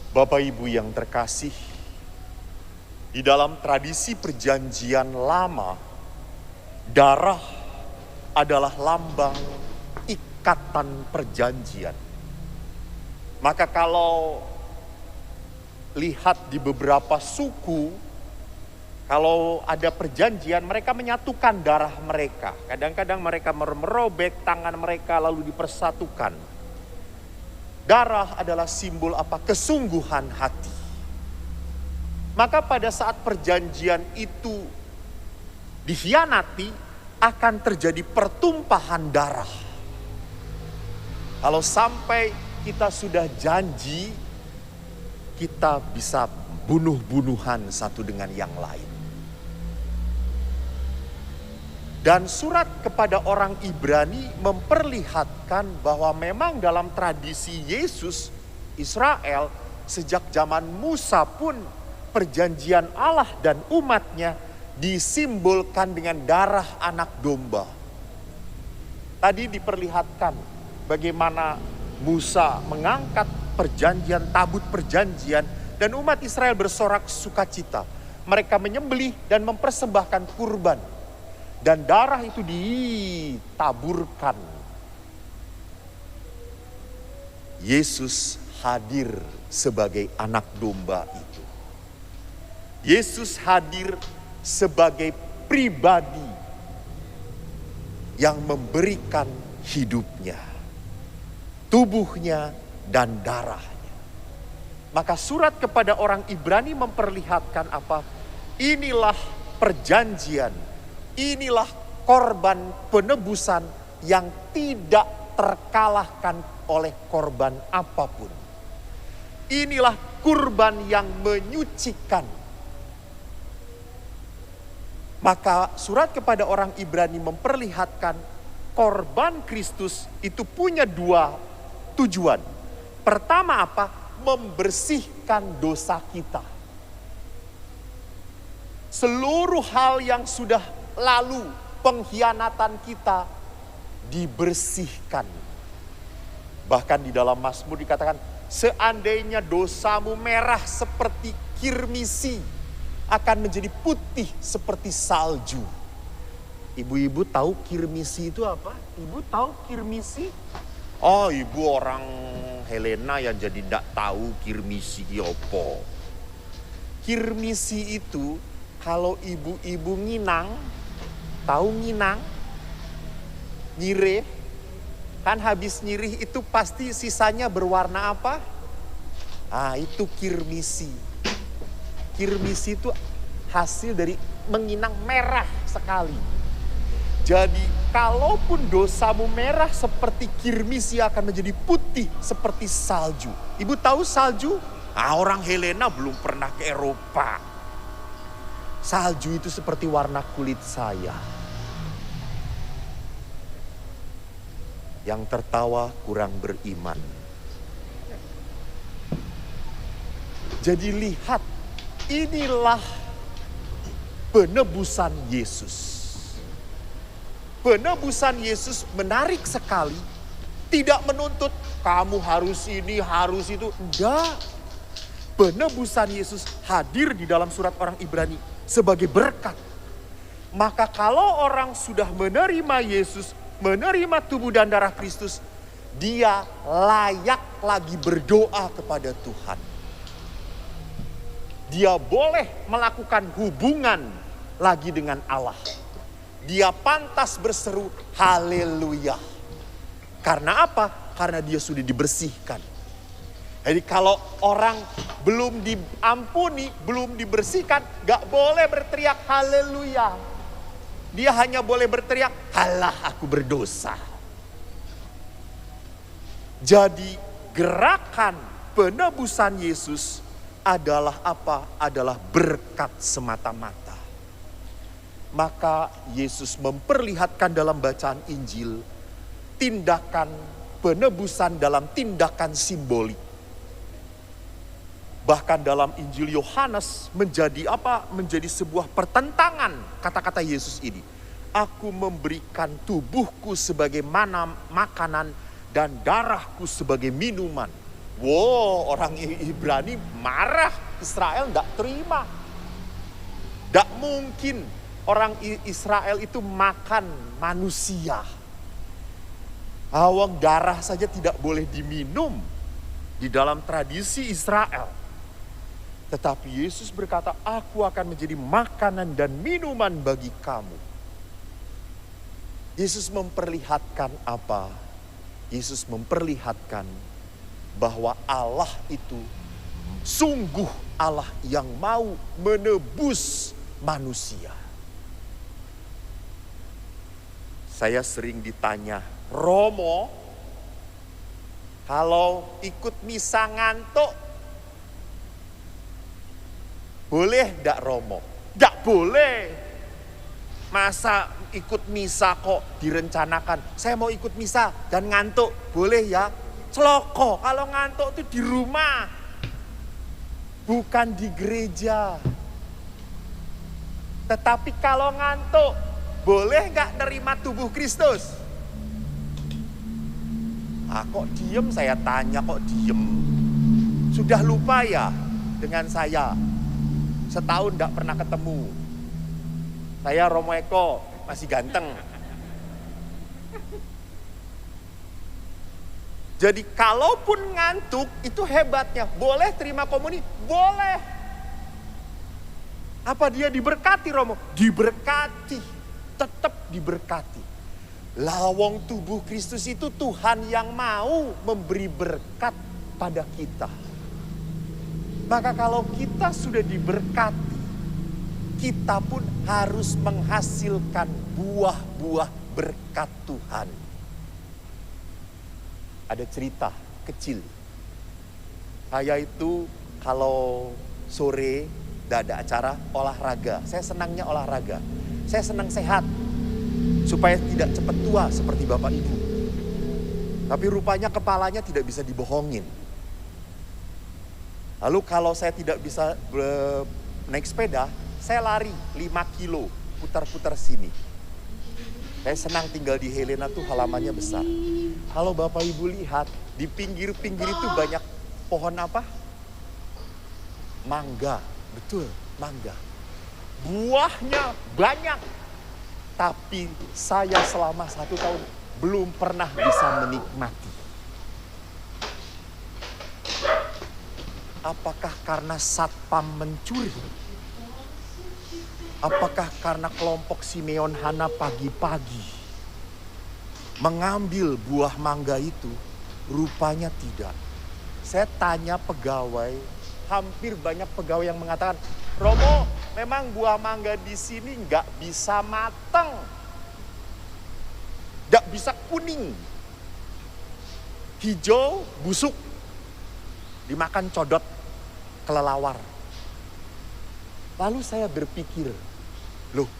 Bapak Ibu yang terkasih, di dalam tradisi perjanjian lama, darah adalah lambang ikatan perjanjian. Maka kalau lihat di beberapa suku, kalau ada perjanjian mereka menyatukan darah mereka. Kadang-kadang mereka merobek tangan mereka lalu dipersatukan. Darah adalah simbol apa? Kesungguhan hati. Maka pada saat perjanjian itu dikhianati, akan terjadi pertumpahan darah. Kalau sampai kita sudah janji, kita bisa bunuh-bunuhan satu dengan yang lain. Dan surat kepada orang Ibrani memperlihatkan bahwa memang dalam tradisi Yesus, Israel, sejak zaman Musa pun perjanjian Allah dan umatnya disimbolkan dengan darah anak domba. Tadi diperlihatkan bagaimana Musa mengangkat perjanjian, tabut perjanjian, dan umat Israel bersorak sukacita. Mereka menyembelih dan mempersembahkan kurban. Dan darah itu ditaburkan. Yesus hadir sebagai anak domba itu. Yesus hadir sebagai pribadi yang memberikan hidupnya, tubuhnya dan darahnya. Maka surat kepada orang Ibrani memperlihatkan apa? Inilah perjanjian. Inilah korban penebusan yang tidak terkalahkan oleh korban apapun. Inilah kurban yang menyucikan. Maka surat kepada orang Ibrani memperlihatkan korban Kristus itu punya dua tujuan. Pertama apa? Membersihkan dosa kita. Seluruh hal yang sudah lalu, pengkhianatan kita dibersihkan. Bahkan di dalam Mazmur dikatakan, seandainya dosamu merah seperti kirmisi, akan menjadi putih seperti salju. Ibu-ibu tahu kirmisi itu apa? Ibu tahu kirmisi? Oh, ibu orang Helena yang jadi tidak tahu kirmisi apa. Kirmisi itu kalau ibu-ibu nginang, tahu nginang? Nyirih. Kan habis nyirih itu pasti sisanya berwarna apa? Itu kirmisi. Kirmisi itu hasil dari menginang merah sekali. Jadi kalaupun dosamu merah seperti kirmisi akan menjadi putih seperti salju. Ibu tahu salju? Orang Helena belum pernah ke Eropa. Salju itu seperti warna kulit saya. Yang tertawa kurang beriman. Jadi lihat, inilah penebusan Yesus. Penebusan Yesus menarik sekali. Tidak menuntut kamu harus ini, harus itu. Enggak. Penebusan Yesus hadir di dalam surat orang Ibrani sebagai berkat. Maka kalau orang sudah menerima Yesus, menerima tubuh dan darah Kristus, dia layak lagi berdoa kepada Tuhan. Dia boleh melakukan hubungan lagi dengan Allah. Dia pantas berseru haleluya. Karena apa? Karena dia sudah dibersihkan. Jadi kalau orang belum diampuni, belum dibersihkan, gak boleh berteriak haleluya. Dia hanya boleh berteriak, halah aku berdosa. Jadi gerakan penebusan Yesus adalah apa? Adalah berkat semata-mata. Maka Yesus memperlihatkan dalam bacaan Injil, tindakan penebusan dalam tindakan simbolik. Bahkan dalam Injil Yohanes menjadi apa? Menjadi sebuah pertentangan kata-kata Yesus ini. Aku memberikan tubuhku sebagaimana makanan dan darahku sebagai minuman. Wow, orang Ibrani marah, Israel tidak terima. Tidak mungkin orang Israel itu makan manusia. Awang darah saja tidak boleh diminum di dalam tradisi Israel. Tetapi Yesus berkata, aku akan menjadi makanan dan minuman bagi kamu. Yesus memperlihatkan apa? Yesus memperlihatkan bahwa Allah itu sungguh Allah yang mau menebus manusia. Saya sering ditanya, Romo, kalau ikut misa ngantuk, boleh enggak Romo? Enggak boleh. Masa ikut misa kok direncanakan, saya mau ikut misa dan ngantuk, boleh ya? Celoko, kalau ngantuk itu di rumah, bukan di gereja. Tetapi kalau ngantuk, boleh nggak nerima tubuh Kristus? Ah, kok diem, saya tanya kok diem. Sudah lupa ya dengan saya? Setahun nggak pernah ketemu. Saya Romo Eko, masih ganteng. Jadi kalaupun ngantuk, itu hebatnya. Boleh terima komuni? Boleh. Apa dia diberkati Romo? Diberkati. Tetap diberkati. Lawang tubuh Kristus itu Tuhan yang mau memberi berkat pada kita. Maka kalau kita sudah diberkati, kita pun harus menghasilkan buah-buah berkat Tuhan. Ada cerita kecil. Saya itu kalau sore tidak ada acara olahraga. Saya senangnya olahraga. Saya senang sehat. Supaya tidak cepat tua seperti Bapak Ibu. Tapi rupanya kepalanya tidak bisa dibohongin. Lalu kalau saya tidak bisa naik sepeda, saya lari 5 kilo putar-putar sini. Saya senang tinggal di Helena tuh halamannya besar. Kalau Bapak Ibu lihat, di pinggir-pinggir itu banyak pohon apa? Mangga, betul, mangga. Buahnya banyak. Tapi saya selama 1 tahun belum pernah bisa menikmati. Apakah karena satpam mencuri? Apakah karena kelompok Simeon Hana pagi-pagi mengambil buah mangga itu? Rupanya tidak. Saya tanya pegawai, hampir banyak pegawai yang mengatakan, Romo, memang buah mangga di sini nggak bisa matang, nggak bisa kuning, hijau, busuk, dimakan codot, kelelawar. Lalu saya berpikir, loh,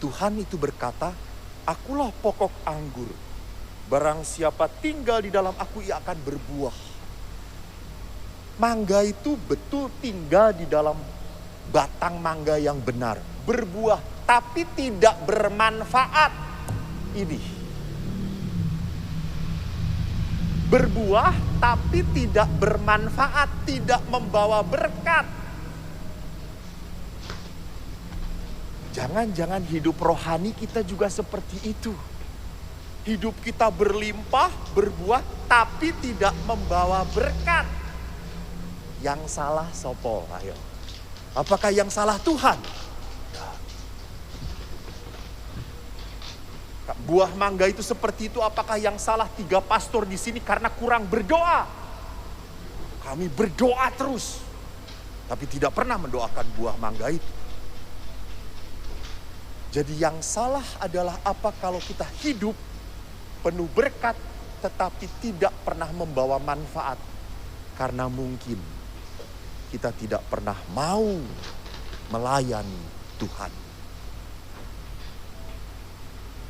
Tuhan itu berkata, akulah pokok anggur. Barang siapa tinggal di dalam aku, ia akan berbuah. Mangga itu betul tinggal di dalam batang mangga yang benar. Berbuah, tapi tidak bermanfaat. Ini. Berbuah, tapi tidak bermanfaat. Tidak membawa berkat. Jangan-jangan hidup rohani kita juga seperti itu. Hidup kita berlimpah, berbuah, tapi tidak membawa berkat. Yang salah sopo, ayo. Apakah yang salah Tuhan? Buah mangga itu seperti itu, apakah yang salah 3 pastor di sini karena kurang berdoa? Kami berdoa terus, tapi tidak pernah mendoakan buah mangga itu. Jadi yang salah adalah apa kalau kita hidup penuh berkat, tetapi tidak pernah membawa manfaat. Karena mungkin kita tidak pernah mau melayani Tuhan.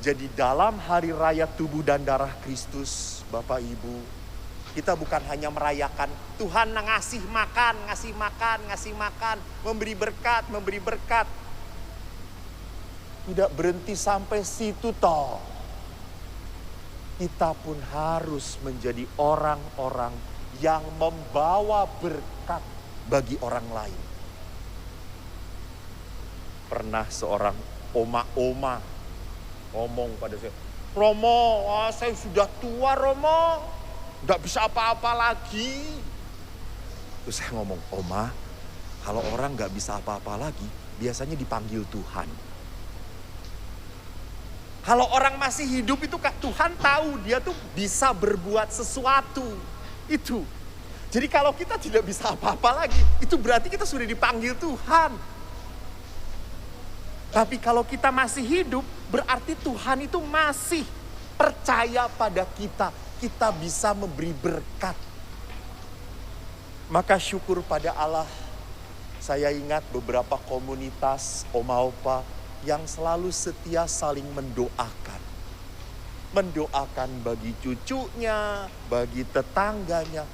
Jadi dalam hari raya tubuh dan darah Kristus, Bapak Ibu, kita bukan hanya merayakan Tuhan ngasih makan, memberi berkat. Tidak berhenti sampai situ toh. Kita pun harus menjadi orang-orang yang membawa berkat bagi orang lain. Pernah seorang oma-oma ngomong pada saya, "Romo, saya sudah tua Romo, nggak bisa apa-apa lagi." Terus saya ngomong, "Oma, kalau orang nggak bisa apa-apa lagi, biasanya dipanggil Tuhan. Kalau orang masih hidup itu Tuhan tahu dia tuh bisa berbuat sesuatu." Itu. Jadi kalau kita tidak bisa apa-apa lagi, itu berarti kita sudah dipanggil Tuhan. Tapi kalau kita masih hidup, berarti Tuhan itu masih percaya pada kita. Kita bisa memberi berkat. Maka syukur pada Allah. Saya ingat beberapa komunitas Oma Opa yang selalu setia saling mendoakan. Mendoakan bagi cucunya, bagi tetangganya.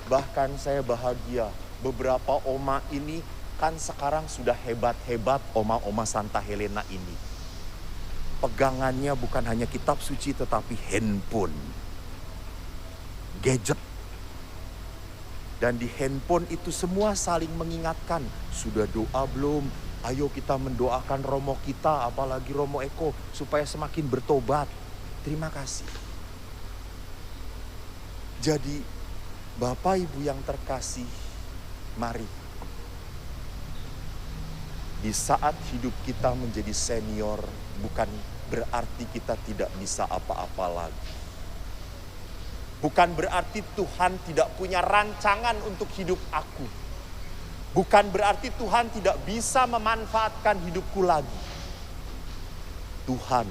Bahkan saya bahagia, beberapa oma ini kan sekarang sudah hebat-hebat oma-oma Santa Helena ini. Pegangannya bukan hanya kitab suci tetapi handphone, gadget. Dan di handphone itu semua saling mengingatkan, sudah doa belum? Ayo kita mendoakan Romo kita, apalagi Romo Eko, supaya semakin bertobat. Terima kasih. Jadi Bapak Ibu yang terkasih, mari. Di saat hidup kita menjadi senior, bukan berarti kita tidak bisa apa-apa lagi. Bukan berarti Tuhan tidak punya rancangan untuk hidup aku. Bukan berarti Tuhan tidak bisa memanfaatkan hidupku lagi. Tuhan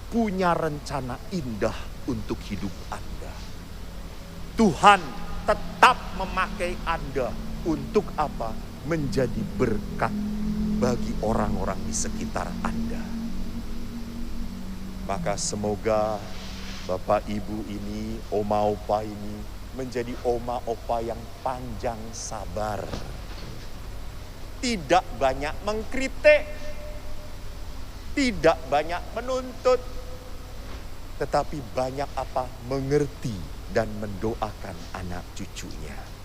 punya rencana indah untuk hidup Anda. Tuhan tetap memakai Anda untuk apa? Menjadi berkat bagi orang-orang di sekitar Anda. Maka semoga Bapak Ibu ini, Oma Opa ini menjadi Oma Opa yang panjang sabar. Tidak banyak mengkritik, tidak banyak menuntut, tetapi banyak mengerti dan mendoakan anak cucunya.